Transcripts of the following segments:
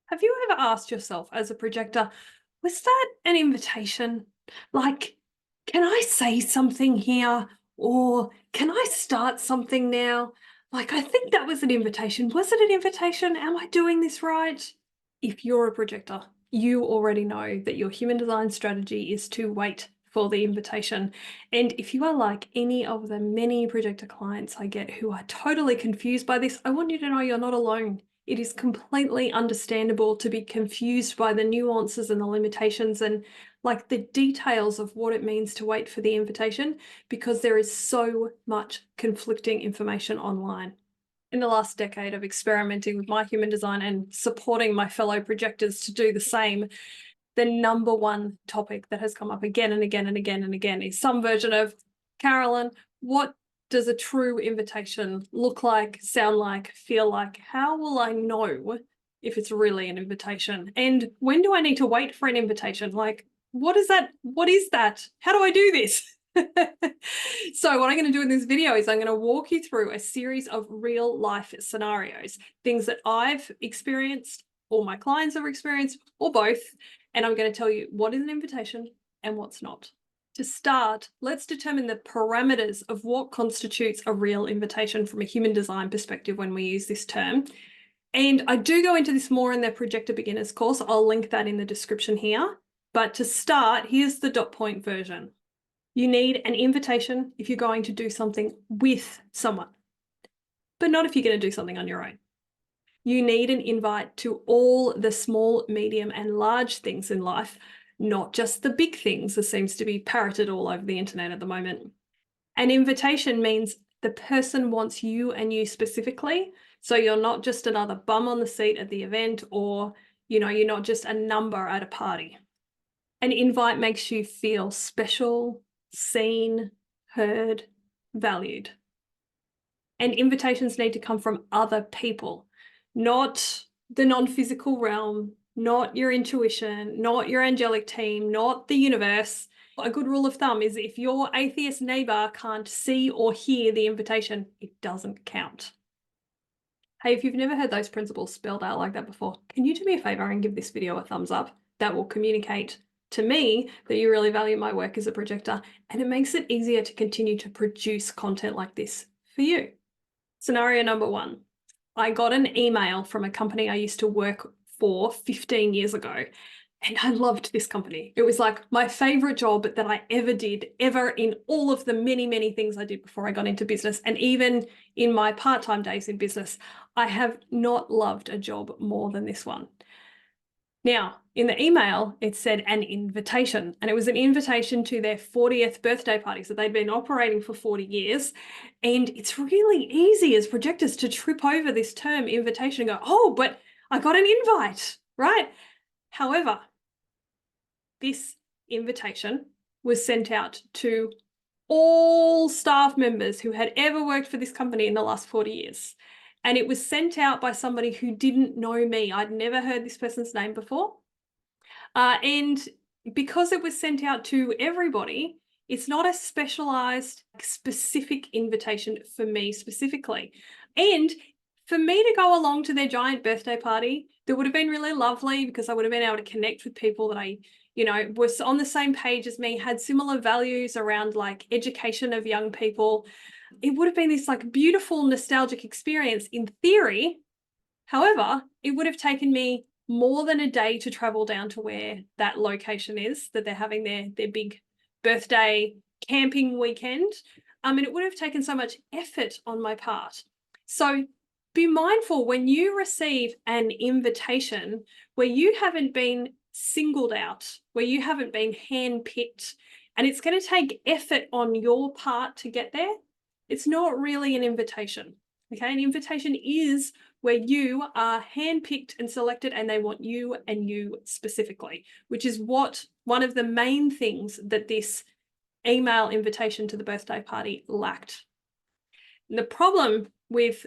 Have you ever asked yourself as a projector, was that an invitation? Like, can I say something here? Or can I start something now? Like, I think that was an invitation. Was it an invitation? Am I doing this right? If you're a projector, you already know that your human design strategy is to wait for the invitation. And if you are like any of the many projector clients I get who are totally confused by this, I want you to know you're not alone. It is completely understandable to be confused by the nuances and the limitations and like the details of what it means to wait for the invitation, because there is so much conflicting information online. In the last decade of experimenting with my human design and supporting my fellow projectors to do the same, the number one topic that has come up again and again and again and again is some version of, Carolyn, what does a true invitation look like, sound like, feel like? How will I know if it's really an invitation? And when do I need to wait for an invitation? Like, what is that? What is that? How do I do this? So what I'm going to do in this video is I'm going to walk you through a series of real life scenarios, things that I've experienced or my clients have experienced or both. And I'm going to tell you what is an invitation and what's not. To start, let's determine the parameters of what constitutes a real invitation from a human design perspective when we use this term. And I do go into this more in the Projector Beginners course. I'll link that in the description here. But to start, here's the dot point version. You need an invitation if you're going to do something with someone, but not if you're going to do something on your own. You need an invite to all the small, medium, and large things in life, not just the big things that seems to be parroted all over the internet at the moment. An invitation means the person wants you and you specifically, so you're not just another bum on the seat at the event, or you're not just a number at a party. An invite makes you feel special, seen, heard, valued. And invitations need to come from other people, not the non-physical realm, not your intuition, not your angelic team, not the universe. A good rule of thumb is if your atheist neighbor can't see or hear the invitation, it doesn't count. Hey, if you've never heard those principles spelled out like that before, can you do me a favor and give this video a thumbs up? That will communicate to me that you really value my work as a projector, and it makes it easier to continue to produce content like this for you. Scenario number one, I got an email from a company I used to work for 15 years ago, and I loved this company. It was like my favorite job that I ever did, ever, in all of the many, many things I did before I got into business. And even in my part-time days in business, I have not loved a job more than this one. Now, in the email, it said an invitation, and it was an invitation to their 40th birthday party. So they'd been operating for 40 years. And it's really easy as projectors to trip over this term invitation and go, oh, but I got an invite, right? However, this invitation was sent out to all staff members who had ever worked for this company in the last 40 years. And it was sent out by somebody who didn't know me. I'd never heard this person's name before. And because it was sent out to everybody, it's not a specialized, specific invitation for me specifically. And for me to go along to their giant birthday party, that would have been really lovely because I would have been able to connect with people that I was on the same page as me, had similar values around like education of young people. It would have been this like beautiful nostalgic experience in theory. However, it would have taken me more than a day to travel down to where that location is that they're having their big birthday camping weekend. And it would have taken so much effort on my part. So be mindful when you receive an invitation where you haven't been singled out, where you haven't been handpicked, and it's going to take effort on your part to get there. It's not really an invitation. Okay, an invitation is where you are handpicked and selected and they want you and you specifically, which is what one of the main things that this email invitation to the birthday party lacked. And the problem with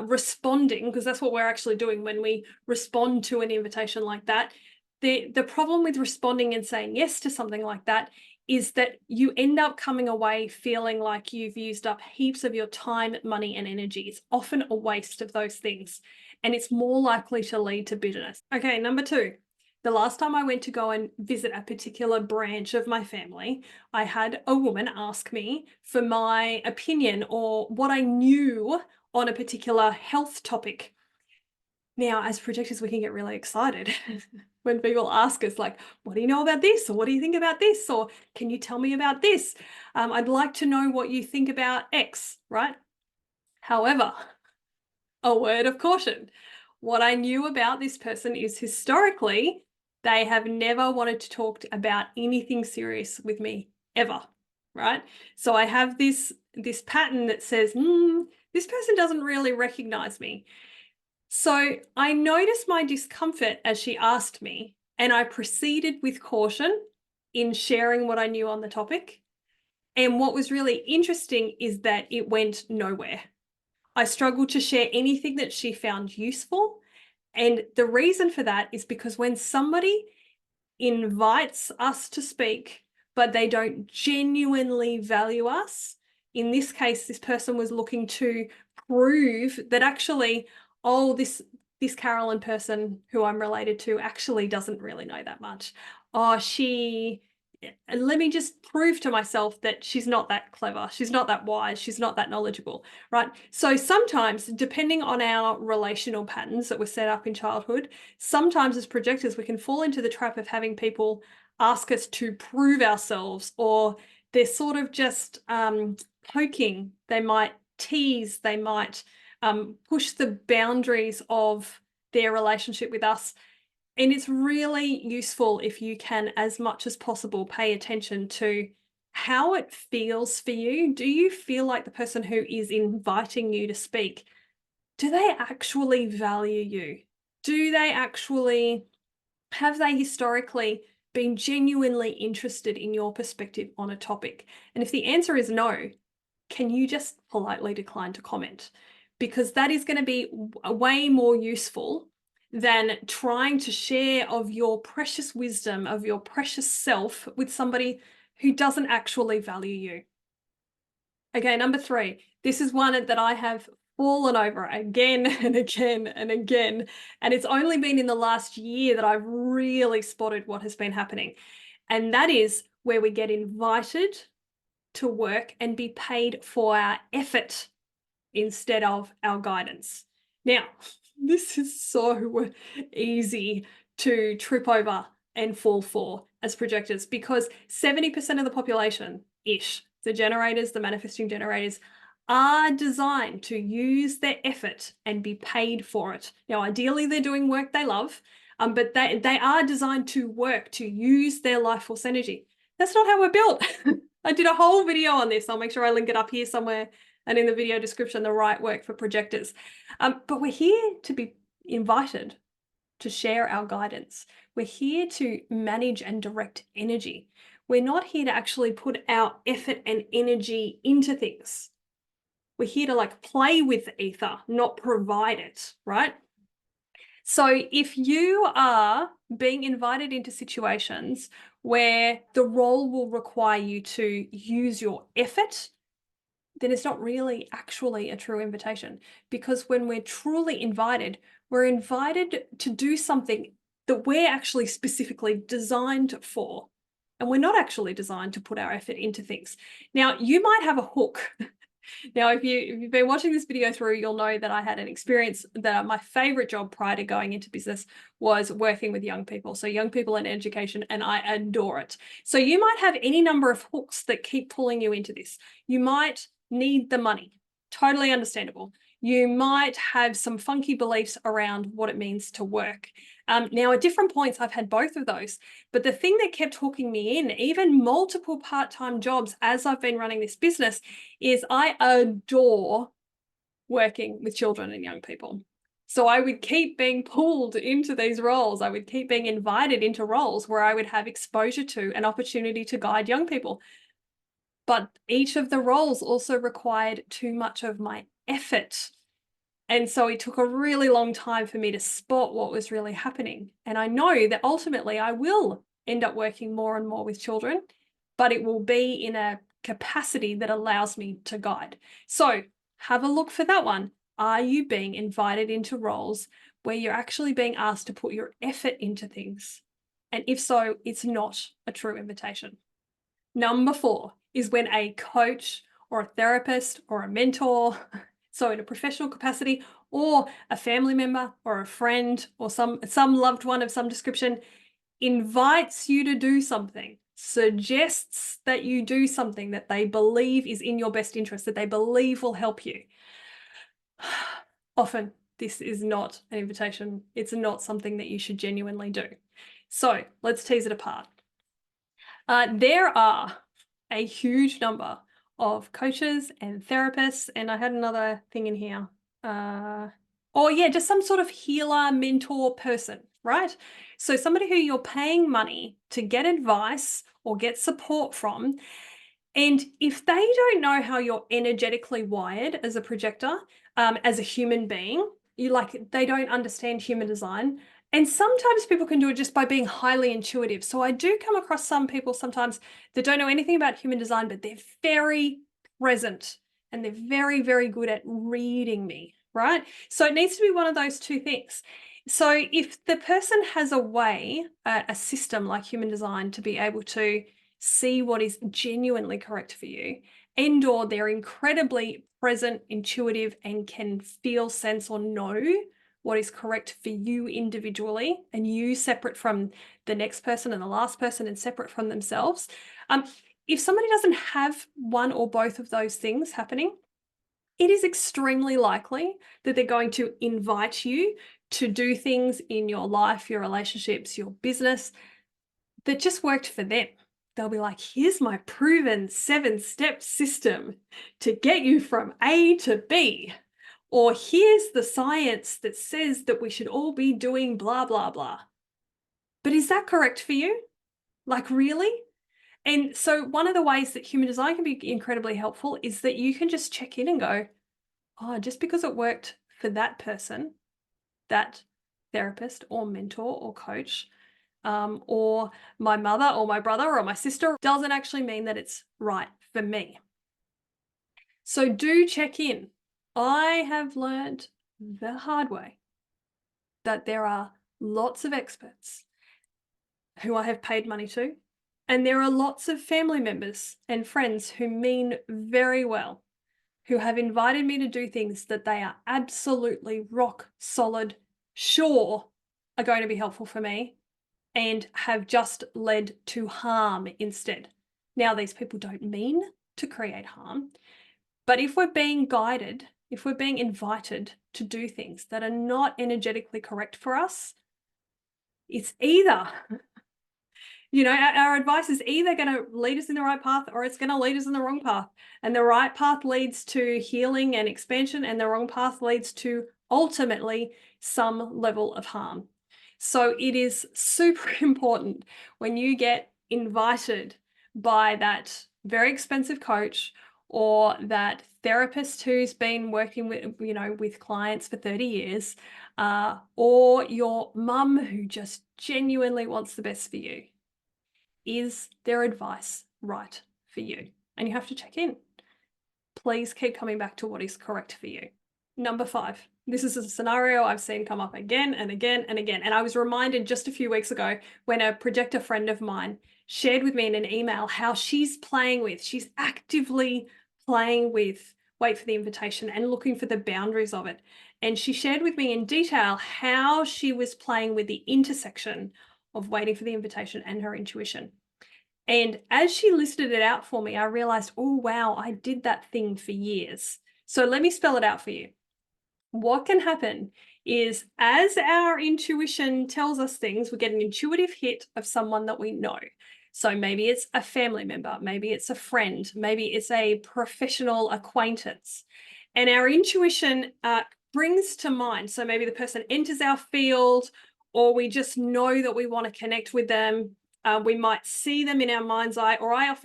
responding, because that's what we're actually doing when we respond to an invitation like that, the problem with responding and saying yes to something like that is that you end up coming away feeling like you've used up heaps of your time, money, and energy. It's often a waste of those things. and it's more likely to lead to bitterness. Okay, number 2. The last time I went to go and visit a particular branch of my family, I had a woman ask me for my opinion or what I knew on a particular health topic. Now, as projectors, we can get really excited when people ask us, like, what do you know about this? Or what do you think about this? Or can you tell me about this? I'd like to know what you think about X, right? However, a word of caution. What I knew about this person is historically, they have never wanted to talk about anything serious with me ever, right? So I have this pattern that says, this person doesn't really recognize me. So I noticed my discomfort as she asked me, and I proceeded with caution in sharing what I knew on the topic. And what was really interesting is that it went nowhere. I struggled to share anything that she found useful. And the reason for that is because when somebody invites us to speak, but they don't genuinely value us, in this case, this person was looking to prove that actually, oh, this Carolyn person who I'm related to actually doesn't really know that much. Oh, let me just prove to myself that she's not that clever, she's not that wise, she's not that knowledgeable, right? So sometimes, depending on our relational patterns that were set up in childhood, sometimes as projectors, we can fall into the trap of having people ask us to prove ourselves, or they're sort of just poking. They might tease, they might push the boundaries of their relationship with us. And it's really useful if you can, as much as possible, pay attention to how it feels for you. Do you feel like the person who is inviting you to speak, do they actually value you? Have they historically been genuinely interested in your perspective on a topic? And if the answer is no, can you just politely decline to comment? Because that is going to be way more useful than trying to share of your precious wisdom, of your precious self with somebody who doesn't actually value you. Okay, number 3. This is one that I have fallen over again and again and again. And it's only been in the last year that I've really spotted what has been happening. And that is where we get invited to work and be paid for our effort instead of our guidance. Now, this is so easy to trip over and fall for as projectors, because 70% of the population-ish, the generators, the manifesting generators, are designed to use their effort and be paid for it. Now, ideally, they're doing work they love, but they are designed to work, to use their life force energy. That's not how we're built. I did a whole video on this. I'll make sure I link it up here somewhere and in the video description, the right work for projectors. But we're here to be invited to share our guidance. We're here to manage and direct energy. We're not here to actually put our effort and energy into things. We're here to like play with the ether, not provide it, right? So if you are being invited into situations where the role will require you to use your effort, then it's not really actually a true invitation. Because when we're truly invited, we're invited to do something that we're actually specifically designed for. And we're not actually designed to put our effort into things. Now, you might have a hook. Now, if you've been watching this video through, you'll know that I had an experience that my favorite job prior to going into business was working with young people. So young people in education, and I adore it. So you might have any number of hooks that keep pulling you into this. You might need the money. Totally understandable. You might have some funky beliefs around what it means to work. Now, at different points, I've had both of those. But the thing that kept hooking me in, even multiple part-time jobs as I've been running this business, is I adore working with children and young people. So I would keep being pulled into these roles. I would keep being invited into roles where I would have exposure to an opportunity to guide young people. But each of the roles also required too much of my effort. And so it took a really long time for me to spot what was really happening. And I know that ultimately I will end up working more and more with children, but it will be in a capacity that allows me to guide. So have a look for that one. Are you being invited into roles where you're actually being asked to put your effort into things? And if so, it's not a true invitation. Number 4 is when a coach or a therapist or a mentor, so in a professional capacity, or a family member or a friend or some loved one of some description invites you to do something, suggests that you do something that they believe is in your best interest, that they believe will help you. Often this is not an invitation. It's not something that you should genuinely do. So let's tease it apart. There are a huge number of coaches and therapists, and I had another thing in here. Just some sort of healer, mentor person, right? So somebody who you're paying money to get advice or get support from. And if they don't know how you're energetically wired as a projector, as a human being, they don't understand human design. And sometimes people can do it just by being highly intuitive. So I do come across some people sometimes that don't know anything about human design, but they're very present and they're very, very good at reading me, right? So it needs to be one of those two things. So if the person has a way, a system like human design to be able to see what is genuinely correct for you, and or they're incredibly present, intuitive, and can feel, sense, or know what is correct for you individually, and you separate from the next person and the last person and separate from themselves. If somebody doesn't have one or both of those things happening, it is extremely likely that they're going to invite you to do things in your life, your relationships, your business that just worked for them. They'll be like, here's my proven 7-step system to get you from A to B. Or here's the science that says that we should all be doing blah, blah, blah. But is that correct for you? Like, really? And so one of the ways that human design can be incredibly helpful is that you can just check in and go, oh, just because it worked for that person, that therapist or mentor or coach, or my mother or my brother or my sister, doesn't actually mean that it's right for me. So do check in. I have learned the hard way that there are lots of experts who I have paid money to, and there are lots of family members and friends who mean very well, who have invited me to do things that they are absolutely rock solid sure are going to be helpful for me, and have just led to harm instead. Now, these people don't mean to create harm, but if we're being guided, if we're being invited to do things that are not energetically correct for us, it's either, our advice is either going to lead us in the right path or it's going to lead us in the wrong path. And the right path leads to healing and expansion, and the wrong path leads to ultimately some level of harm. So it is super important when you get invited by that very expensive coach or that therapist who's been working with clients for 30 years, or your mum who just genuinely wants the best for you. Is their advice right for you? And you have to check in. Please keep coming back to what is correct for you. Number 5. This is a scenario I've seen come up again and again and again. And I was reminded just a few weeks ago when a projector friend of mine shared with me in an email how she's actively playing with wait for the invitation and looking for the boundaries of it. And she shared with me in detail how she was playing with the intersection of waiting for the invitation and her intuition. And as she listed it out for me, I realized, oh, wow, I did that thing for years. So let me spell it out for you. What can happen is as our intuition tells us things, we get an intuitive hit of someone that we know. So maybe it's a family member, maybe it's a friend, maybe it's a professional acquaintance. And our intuition brings to mind, so maybe the person enters our field, or we just know that we want to connect with them. We might see them in our mind's eye, or I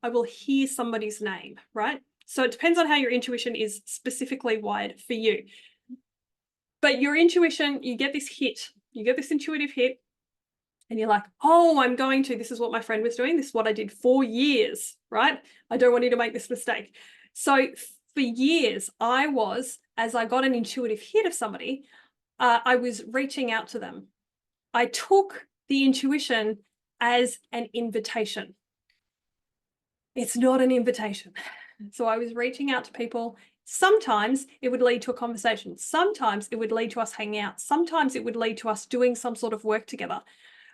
will hear somebody's name, right? So it depends on how your intuition is specifically wired for you. But your intuition, you get this intuitive hit, and you're like, oh, this is what my friend was doing. This is what I did for years, right? I don't want you to make this mistake. So for years, as I got an intuitive hit of somebody, I was reaching out to them. I took the intuition as an invitation. It's not an invitation. So I was reaching out to people. Sometimes it would lead to a conversation. Sometimes it would lead to us hanging out. Sometimes it would lead to us doing some sort of work together.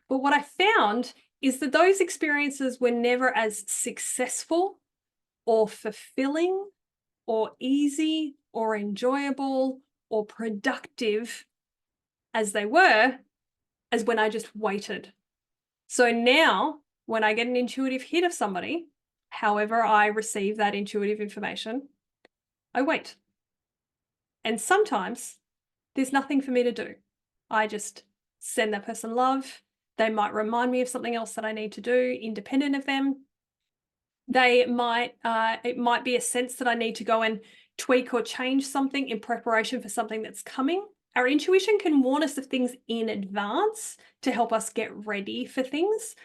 But what I found is that those experiences were never as successful or fulfilling or easy or enjoyable or productive as they were as when I just waited. So now when I get an intuitive hit of somebody, however I receive that intuitive information, I wait. And sometimes there's nothing for me to do. I just send that person love. They might remind me of something else that I need to do independent of them. It might be a sense that I need to go and tweak or change something in preparation for something that's coming. Our intuition can warn us of things in advance to help us get ready for things.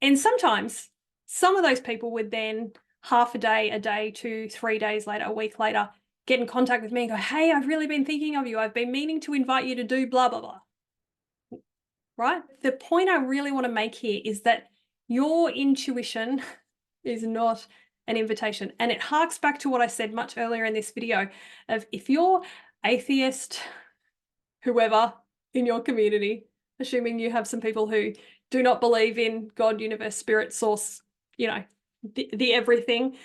And sometimes some of those people would then half a day, 2, 3 days later, a week later, get in contact with me and go, hey, I've really been thinking of you. I've been meaning to invite you to do blah, blah, blah. Right? The point I really want to make here is that your intuition is not an invitation. And it harks back to what I said much earlier in this video of if you're atheist, whoever in your community, assuming you have some people who do not believe in God, universe, spirit, source, the everything.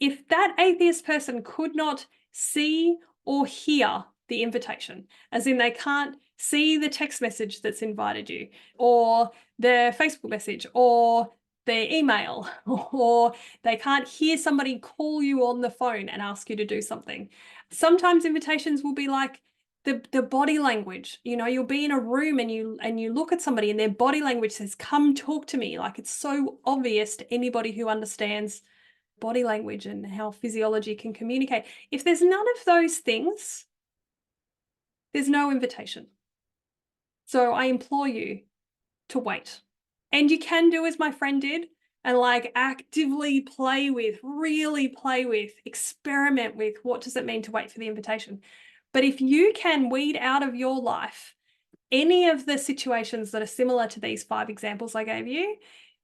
If that atheist person could not see or hear the invitation, as in they can't see the text message that's invited you, or their Facebook message, or their email, or they can't hear somebody call you on the phone and ask you to do something. Sometimes invitations will be like the body language. You'll be in a room and you look at somebody and their body language says, come talk to me. Like, it's so obvious to anybody who understands body language and how physiology can communicate. If there's none of those things, there's no invitation. So I implore you to wait. And you can do as my friend did and actively really play with, experiment with what does it mean to wait for the invitation. But if you can weed out of your life any of the situations that are similar to these 5 examples I gave you,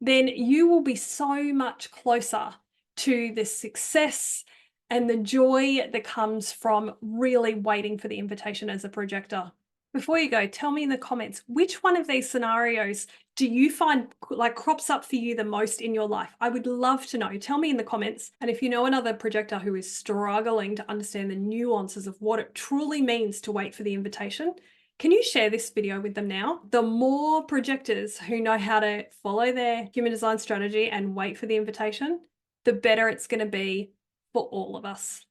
then you will be so much closer to the success and the joy that comes from really waiting for the invitation as a projector. Before you go, tell me in the comments, which one of these scenarios do you find crops up for you the most in your life? I would love to know. Tell me in the comments. And if you know another projector who is struggling to understand the nuances of what it truly means to wait for the invitation, can you share this video with them now? The more projectors who know how to follow their human design strategy and wait for the invitation, the better it's going to be for all of us.